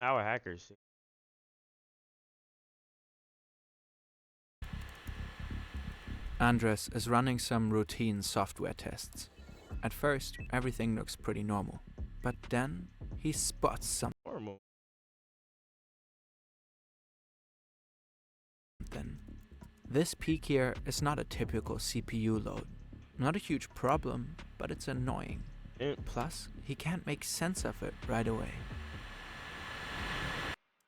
How are hackers? Andres is running some routine software tests. At first, everything looks pretty normal, but then he spots something. Normal. This peak here is not a typical CPU load. Not a huge problem, but it's annoying. Plus, he can't make sense of it right away.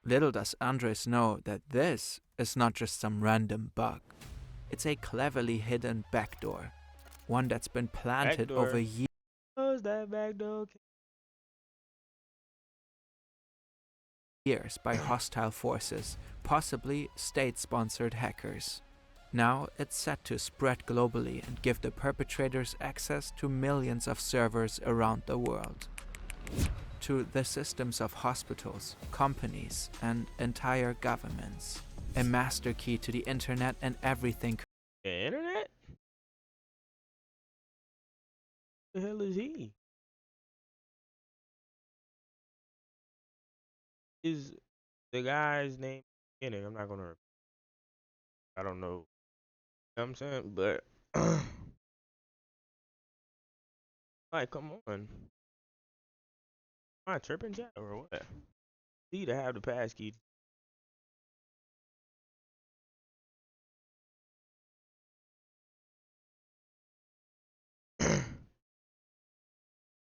Little does Andres know that this is not just some random bug. It's a cleverly hidden backdoor, one that's been planted Backdoor. over years. Close that backdoor. By hostile forces, possibly state-sponsored hackers. Now it's set to spread globally and give the perpetrators access to millions of servers around the world. To the systems of hospitals, companies, and entire governments. A master key to the internet and everything. The internet? Who the hell is he? Is the guy's name in it? I'm not gonna. I don't know. You know what I'm saying, but like, come on. Am I tripping, chat, or what? See to have the pass key.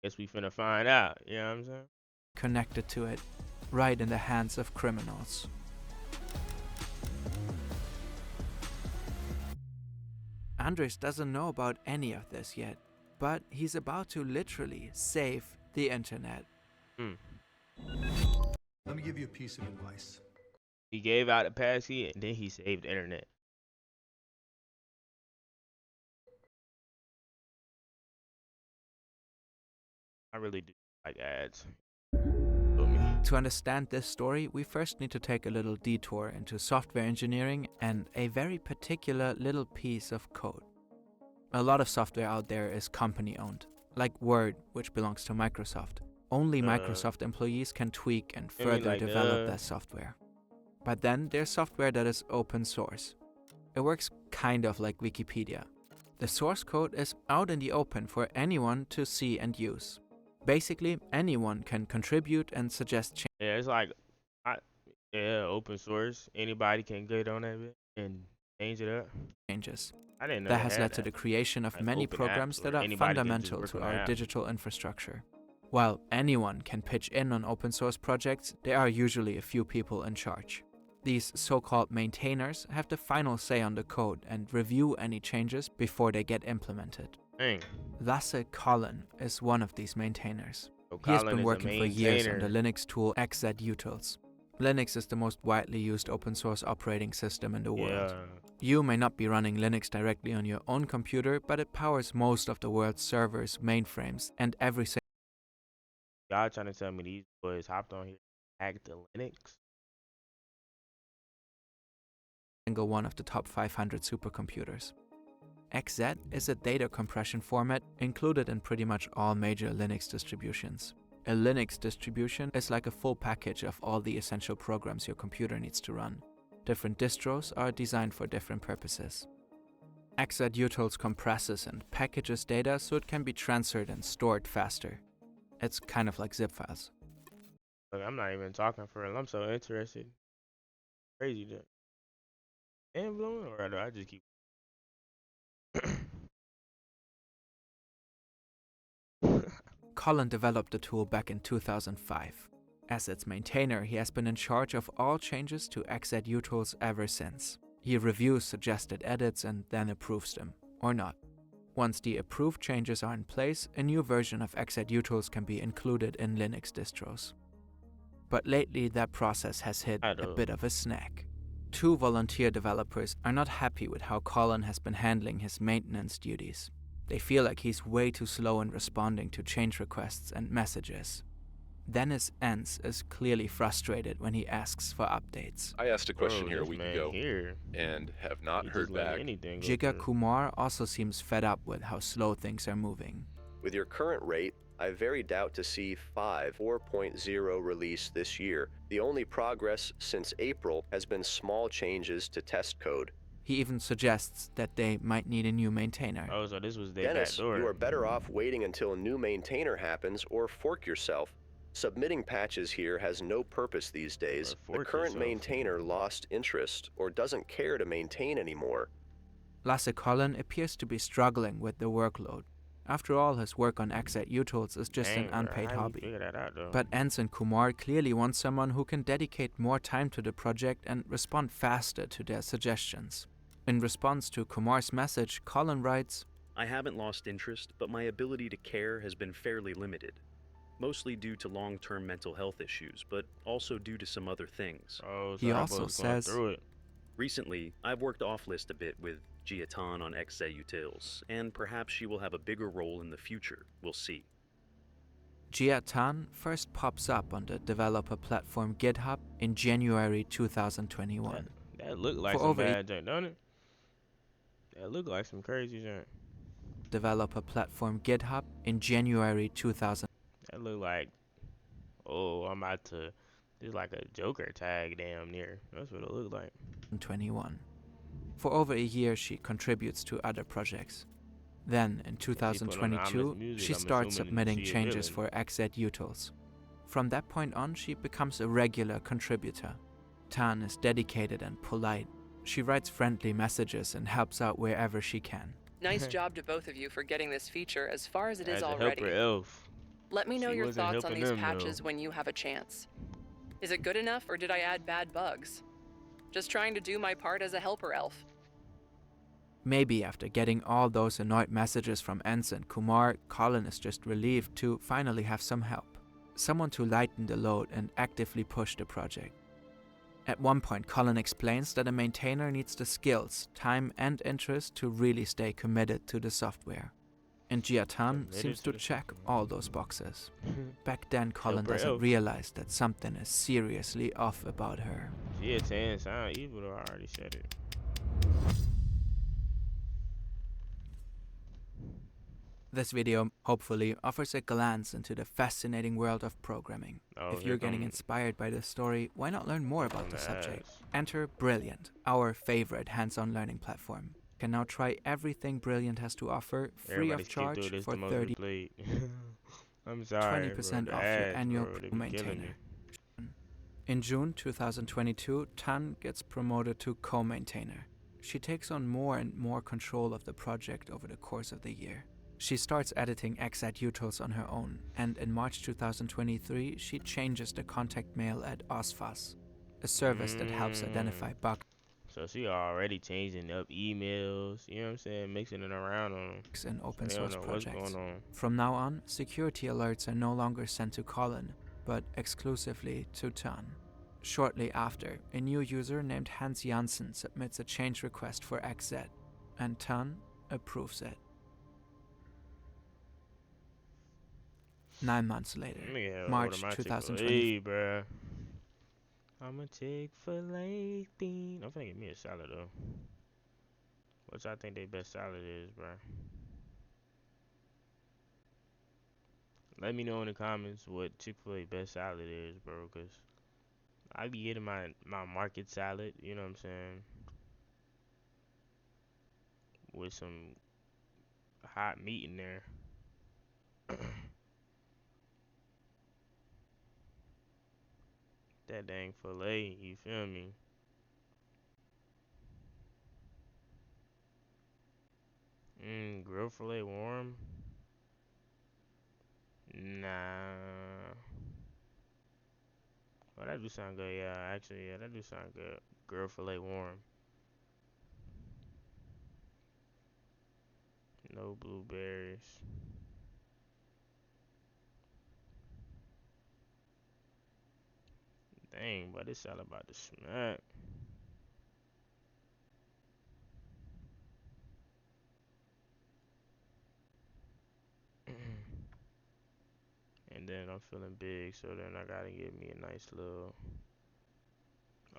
Guess we finna find out. You know what I'm saying? Connected to it, right in the hands of criminals. Andres doesn't know about any of this yet, but he's about to literally save the internet. Let me give you a piece of advice. He gave out a pass key and then he saved the internet. I really do like ads. To understand this story, we first need to take a little detour into software engineering and a very particular little piece of code. A lot of software out there is company-owned, like Word, which belongs to Microsoft. Only Microsoft employees can tweak and further develop that software. But then there's software that is open source. It works kind of like Wikipedia. The source code is out in the open for anyone to see and use. Basically, anyone can contribute and suggest changes. Yeah, it's like, open source. Anybody can get on that bit and change it up. I didn't know that has led to the creation of like many open programs apps that where are anybody can just fundamental work to on our an app. digital infrastructure. While anyone can pitch in on open source projects, there are usually a few people in charge. These so-called maintainers have the final say on the code and review any changes before they get implemented. Dang. Lasse Collin is one of these maintainers. So He has Colin been is a working for years on the maintainer. Linux tool XZUtils. Linux is the most widely used open source operating system in the world. Yeah. You may not be running Linux directly on your own computer, but it powers most of the world's servers, mainframes, and every Y'all trying to tell me these boys hopped on here, hacked the Linux? single one of the top 500 supercomputers. XZ is a data compression format included in pretty much all major Linux distributions. A Linux distribution is like a full package of all the essential programs your computer needs to run. Different distros are designed for different purposes. XZUtils compresses and packages data so it can be transferred and stored faster. It's kind of like zip files. Look, I'm not even talking for real. I'm so interested. Crazy that. And blowing, or do I just keep? Colin developed the tool back in 2005. As its maintainer, he has been in charge of all changes to XZUtils ever since. He reviews suggested edits and then approves them, or not. Once the approved changes are in place, a new version of XZUtils can be included in Linux distros. But lately that process has hit a bit of a snag. 2 volunteer developers are not happy with how Colin has been handling his maintenance duties. They feel like he's way too slow in responding to change requests and messages. Dennis Enns is clearly frustrated when he asks for updates. I asked a question here a this week man ago here, and have not he just heard let back. anything go Jigar through. Kumar also seems fed up with how slow things are moving. With your current rate, I very doubt to see 4.0 release this year. The only progress since April has been small changes to test code. He even suggests that they might need a new maintainer. Oh, so this was their Dennis, backdoor. you are better off waiting until a new maintainer happens or fork yourself. Submitting patches here has no purpose these days. Or The fork current yourself. maintainer lost interest or doesn't care to maintain anymore. Lasse Colin appears to be struggling with the workload. After all, his work on XZ utils is just Dang, an bro, unpaid how you hobby. figure that out, though? But Ensign Kumar clearly wants someone who can dedicate more time to the project and respond faster to their suggestions. In response to Kumar's message, Colin writes, I haven't lost interest, but my ability to care has been fairly limited. Mostly due to long-term mental health issues, but also due to some other things. Oh, so He that also boy's going says, through it. Recently, I've worked off-list a bit with Giatan on XZ utils, and perhaps she will have a bigger role in the future. We'll see. Jia Tan first pops up on the developer platform GitHub in January 2021. That look like For some over bad junk, don't it? That look like some crazy junk. Developer platform GitHub in January That look like, oh, I'm about to, this is like a Joker tag damn near. That's what it look like. 2021. For over a year, she contributes to other projects. Then, in She put on the 2022, ominous music, she I'm starts assuming submitting she a changes villain. for XZ utils. From that point on, she becomes a regular contributor. Tan is dedicated and polite. She writes friendly messages and helps out wherever she can. Nice job to both of you for getting this feature as far as it is As a already. helper elf. Let me know She your wasn't thoughts on helping these them, patches though. when you have a chance. Is it good enough, or did I add bad bugs? Just trying to do my part as a helper elf. Maybe after getting all those annoyed messages from Ensign Kumar, Colin is just relieved to finally have some help. Someone to lighten the load and actively push the project. At one point, Colin explains that a maintainer needs the skills, time, and interest to really stay committed to the software. And Giatan Committed seems to to the check software. all those boxes. Back then, Colin Helper doesn't elf. realize that something is seriously off about her. She a 10 sound evil though, I already said it. This video, hopefully, offers a glance into the fascinating world of programming. Oh, If you're getting come- inspired by this story, why not learn more about come the the subject? ass. Enter Brilliant, our favorite hands-on learning platform. You can now try everything Brilliant has to offer free Everybody of skip through charge this, for the most 30 replayed. I'm sorry, 20% bro. off The your ads, annual bro, they pro be killing me. maintainer. In June 2022, Tan gets promoted to co-maintainer. She takes on more and more control of the project over the course of the year. She starts editing XZ utils on her own, and in March 2023, she changes the contact mail at OSFAS, a service that helps identify bugs So she already changing up emails, you know what I'm saying, mixing it around on them. in open They don't source know what's projects. going on. From now on, security alerts are no longer sent to Colin, but exclusively to Tan. Shortly after, a new user named Hans Janssen submits a change request for XZ, and Tan approves it. 9 months later, Nigga, March order my 2020. Chick-fil-A, bruh. I'm a Chick-fil-A fiend. I'm finna get me a salad though. Which I think their best salad is, bruh. Let me know in the comments what Chick-fil-A best salad is, bro, cause I be getting my market salad, you know what I'm saying, with some hot meat in there. That dang filet, you feel me? Grilled filet warm? Nah. Well, that do sound good, yeah. Actually, yeah, that do sound good. Grilled filet warm. No blueberries. Dang, but this salad about to smack. And then I'm feeling big, so then I gotta get me a nice little.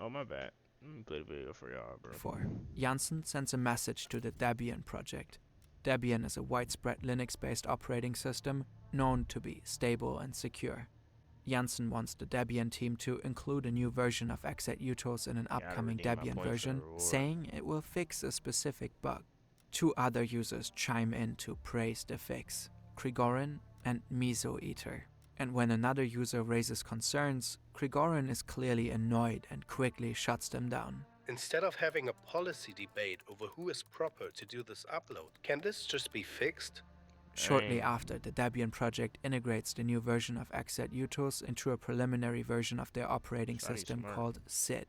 Oh, my bad. Let me play the video for y'all, bro. 4. Janssen sends a message to the Debian project. Debian is a widespread Linux-based operating system known to be stable and secure. Janssen wants the Debian team to include a new version of executils in an upcoming redeem my Debian points for version, reward. saying it will fix a specific bug. 2 other users chime in to praise the fix, Grigorin and Miso Eater. And when another user raises concerns, Grigorin is clearly annoyed and quickly shuts them down. Instead of having a policy debate over who is proper to do this upload, can this just be fixed? Shortly Dang. after, the Debian project integrates the new version of executils into a preliminary version of their operating Sonny's system smart. called SID.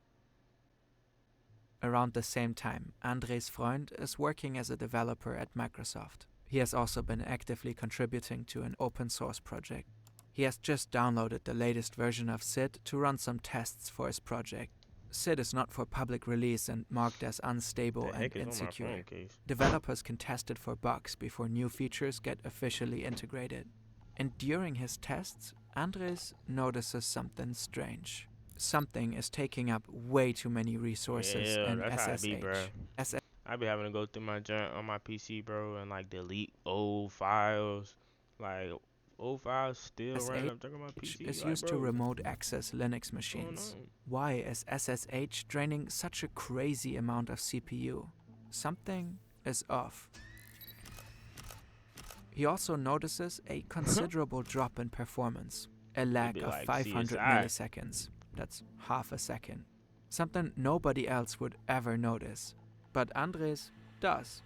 Around the same time, Andres Freund is working as a developer at Microsoft. He has also been actively contributing to an open source project. He has just downloaded the latest version of SID to run some tests for his project. SID is not for public release and marked as unstable The and heck is on my insecure. phone case? Developers can test it for bugs before new features get officially integrated. And during his tests, Andres notices something strange. Something is taking up way too many resources Yeah, in that's how it be, bro. SSH. I be having to go through my junk on my PC, bro, and like delete old files. Like old files still running up there on my PC. is like, used to bro, remote access Linux what's going machines. on? Why is SSH draining such a crazy amount of CPU? Something is off. He also notices a considerable drop in performance, a lag be of like 500 CSI. milliseconds. That's half a second. Something nobody else would ever notice, but Andres does.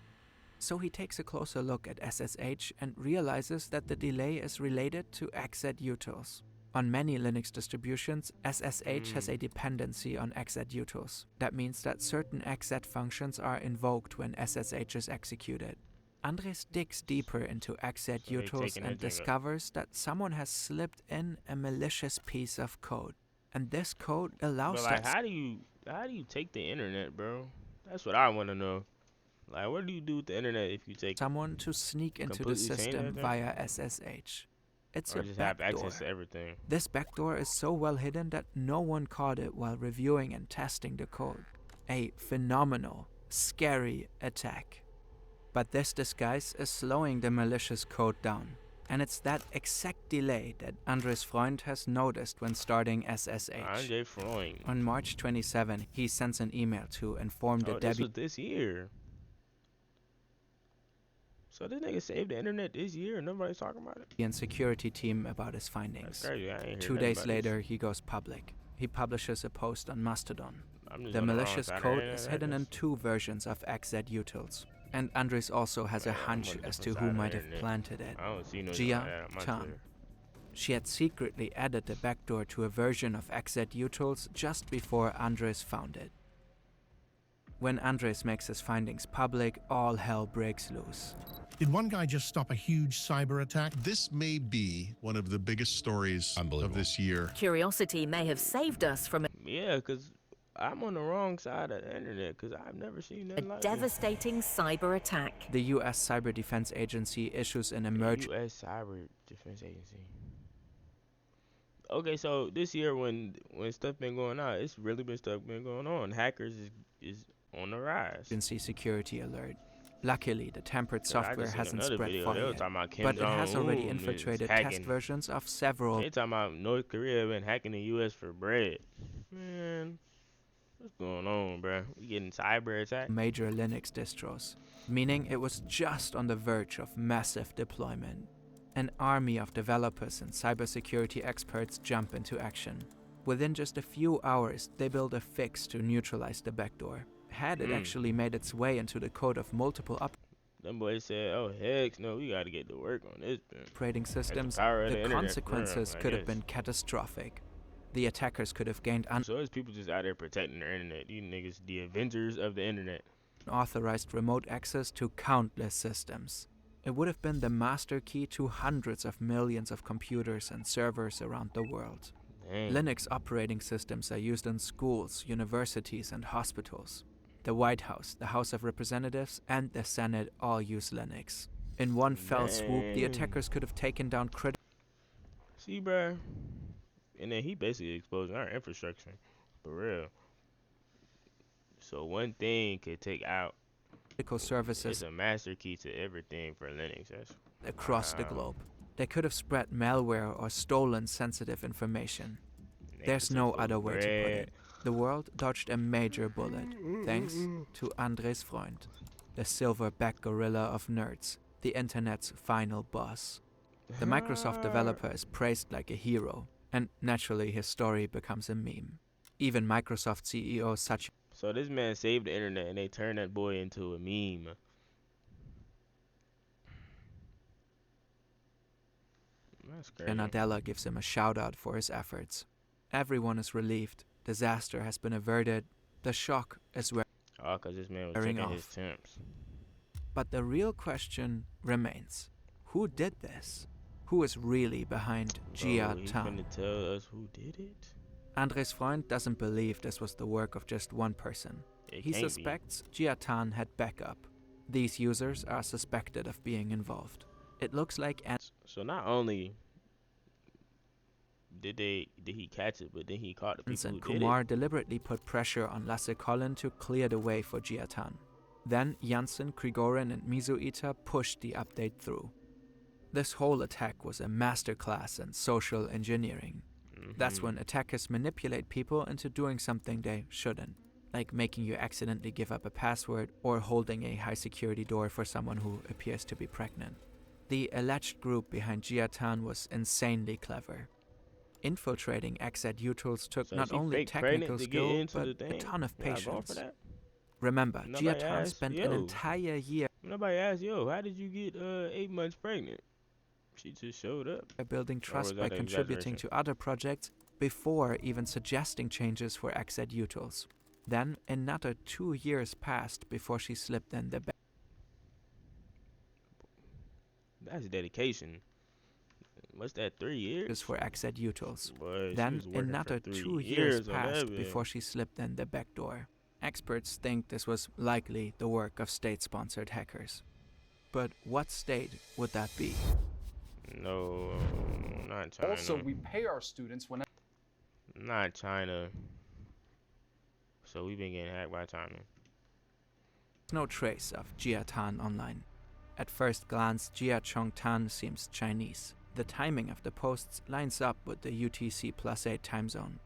So he takes a closer look at SSH and realizes that the delay is related to executils. On many Linux distributions, SSH has a dependency on executils. That means that certain exec functions are invoked when SSH is executed. Andres digs deeper into executils taking and that thing up. discovers that someone has slipped in a malicious piece of code. And this code allows But like, that how do you take the internet, bro? That's what I want to know. Like, what do you do with the internet if you take someone to sneak into the completely change system that thing? via SSH. It's or a just have backdoor. access to everything? This backdoor is so well hidden that no one caught it while reviewing and testing the code. A phenomenal, scary attack. But this disguise is slowing the malicious code down. And it's that exact delay that Andres Freund has noticed when starting SSH. Andre Freund. On March 27, he sends an email to inform the This was this year. So this nigga saved the internet this year and nobody's talking about it? Debian security team about his findings. That's crazy. I ain't hear 2 nothing days about later, he goes public. He publishes a post on Mastodon. this. I'm just The on wrong malicious side of code the is internet, hidden I in guess. 2 versions of executils. And Andres also has a Yeah, I'm hunch on a as to different who side of might the have internet. planted it. I don't see no Gia like that on my Chan. Twitter. She had secretly added the backdoor to a version of executils just before Andres found it. When Andres makes his findings public, all hell breaks loose. Did one guy just stop a huge cyber attack? This may be one of the biggest stories of this year. Curiosity may have saved us from Yeah, because I'm on the wrong side of the internet because I've never seen a nothing like this. devastating cyber attack. The US Cyber Defense Agency issues an emergency U.S. Cyber Defense Agency. Okay, so this year when stuff been going on, it's really been stuff been going on. Hackers is on the rise. security alert. Luckily, the tampered I software just seen hasn't another spread video. far They were yet, talking about Kim but it has already Jong-un is infiltrated hacking. test versions of several They talking about North Korea been hacking the U.S. for bread. Man, what's going on, bruh? We getting cyber attacked? major Linux distros, meaning it was just on the verge of massive deployment. An army of developers and cybersecurity experts jump into action. Within just a few hours, they build a fix to neutralize the backdoor. Had it actually made its way into the code of multiple Them boys said, "Oh heck no, we gotta get to work on this." Man. operating systems, power of the the internet, consequences I could have guess. been catastrophic. The attackers could have gained So there's people just out there protecting their internet. You niggas, the Avengers of the internet. unauthorized remote access to countless systems. It would have been the master key to hundreds of millions of computers and servers around the world. Dang. Linux operating systems are used in schools, universities, and hospitals. The White House, the House of Representatives, and the Senate all use Linux. In one fell swoop, the Dang. attackers could have taken down See, bruh. And then he basically exposing our infrastructure, for real. So one thing could take out. critical services It's a master key to everything for Linux. That's across the wow. globe. They could have spread malware or stolen sensitive information. There's Niggas no for other way to put bread. it. The world dodged a major bullet, thanks to Andres Freund, the silverback gorilla of nerds, the internet's final boss. The Microsoft developer is praised like a hero, and naturally his story becomes a meme. Even Microsoft CEO Satya So this man saved the internet and they turned that boy into a meme. That's crazy. Nadella gives him a shout out for his efforts. Everyone is relieved. Disaster has been averted. The shock is Oh, because this man was wearing checking his off. temps. But the real question remains. Who did this? Who is really behind Jia He's Tan? gonna tell us who did it? Andres Freund doesn't believe this was the work of just one person. It He can't be. suspects Jia Tan had backup. These users are suspected of being involved. It looks like So not only did he catch it, but then he caught the people and who did Kumar it. deliberately put pressure on Lasse Collin to clear the way for Jia Tan. Then Janssen, Grigorin and Mizuita pushed the update through. This whole attack was a masterclass in social engineering. That's when attackers manipulate people into doing something they shouldn't, like making you accidentally give up a password or holding a high security door for someone who appears to be pregnant. The alleged group behind Jia Tan was insanely clever. Infiltrating XZUtools took So not she only fake technical pregnant to get skill, into but the a thing? ton of Y'all going for patience. that? Remember, Nobody Jia Tan asked, spent an yo. entire year Nobody asked, yo, how did you get 8 months pregnant? She just showed up. building trust was by that an contributing exaggeration? to other projects before even suggesting changes for XZUtools. Then another 2 years passed before she slipped in the That's dedication. What's that, 3 years? for XZUtools. Boy, she Then was working another for 3 2 years on passed that before bitch. she slipped in the back door. Experts think this was likely the work of state-sponsored hackers. But what state would that be? No, not China. Also, we pay our students when Not China. So we've been getting hacked by China. No trace of Jia Tan online. At first glance, Jia Chong Tan seems Chinese. The timing of the posts lines up with the UTC+8 time zone.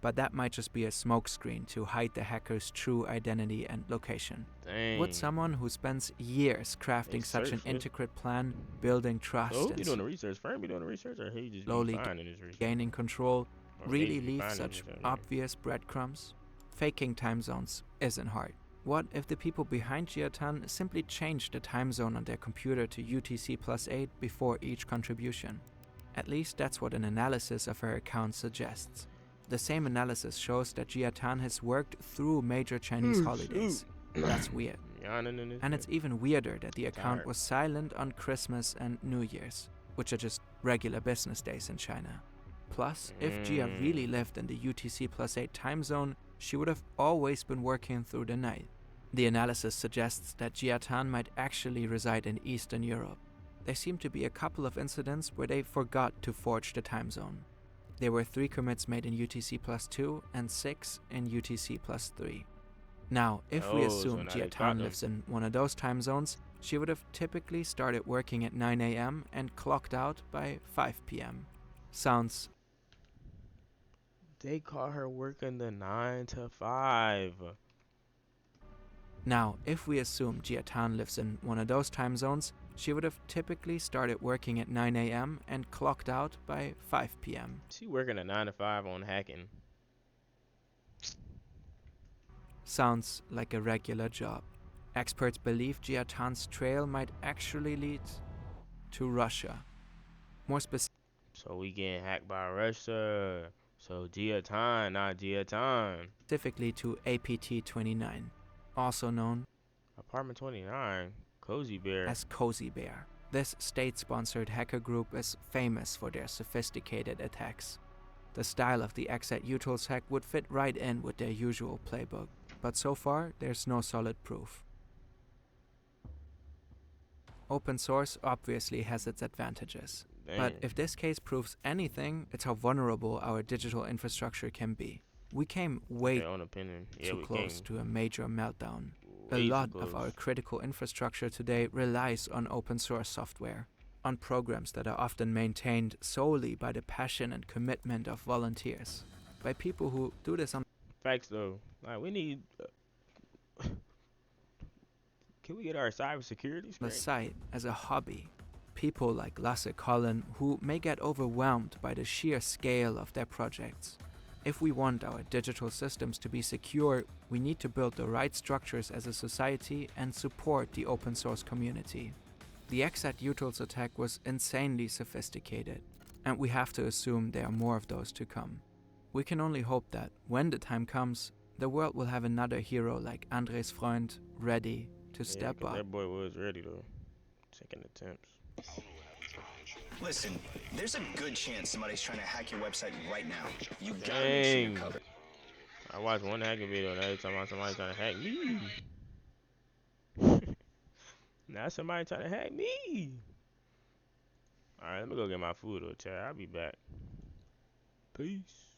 But that might just be a smokescreen to hide the hacker's true identity and location. Dang. Would someone who spends years crafting such an searched it. intricate plan, building trust So who be and doing the research? Firm be doing the research, or he just slowly be finding his research? gaining control, Or they really just be leave finding such his research? obvious breadcrumbs? Faking time zones isn't hard. What if the people behind Jia Tan simply changed the time zone on their computer to UTC+8 before each contribution? At least that's what an analysis of her account suggests. The same analysis shows that Jia Tan has worked through major Chinese holidays. That's weird. And it's even weirder that the account Tired. was silent on Christmas and New Year's, which are just regular business days in China. Plus, if Jia really lived in the UTC+8 time zone, she would have always been working through the night. The analysis suggests that Jia Tan might actually reside in Eastern Europe. There seem to be a couple of incidents where they forgot to forge the time zone. There were 3 commits made in UTC+2 and 6 in UTC+3. Now, if we Oh, so assume now they Jia caught Tan them. lives in one of those time zones, she would have typically started working at 9 a.m. and clocked out by 5 p.m. Sounds They caught her working the 9 to 5. Now, if we assume Jia Tan lives in one of those time zones, she would have typically started working at 9 a.m. and clocked out by 5 p.m. She working a 9 to 5 on hacking. Sounds like a regular job. Experts believe Jia Tan's trail might actually lead to Russia. More So we getting hacked by Russia. So Jia Tan, not Jia Tan. specifically to APT-29, also known Apartment 29, Cozy Bear. as Cozy Bear. This state-sponsored hacker group is famous for their sophisticated attacks. The style of the XZUtools hack would fit right in with their usual playbook, but so far there's no solid proof. Open source obviously has its advantages, but if this case proves anything, it's how vulnerable our digital infrastructure can be. We came way Their own opinion. Yeah, too we close came to a major meltdown. A way too lot of close. our critical infrastructure today relies on open source software. on programs that are often maintained solely by the passion and commitment of volunteers, by people who do this on Facts though. Like we need. Can we get our cybersecurity the straight? side as a hobby. People like Lasse Collin who may get overwhelmed by the sheer scale of their projects. If we want our digital systems to be secure, we need to build the right structures as a society and support the open source community. The XSAT utils attack was insanely sophisticated, and we have to assume there are more of those to come. We can only hope that, when the time comes, the world will have another hero like Andres Freund ready to step up. That boy was ready though. Second attempts. Listen, there's a good chance somebody's trying to hack your website right now. You gotta make sure you're covered. I watched one hacking video and every time somebody trying to hack me. Now somebody trying to hack me. Alright, let me go get my food though, Chad. I'll be back. Peace.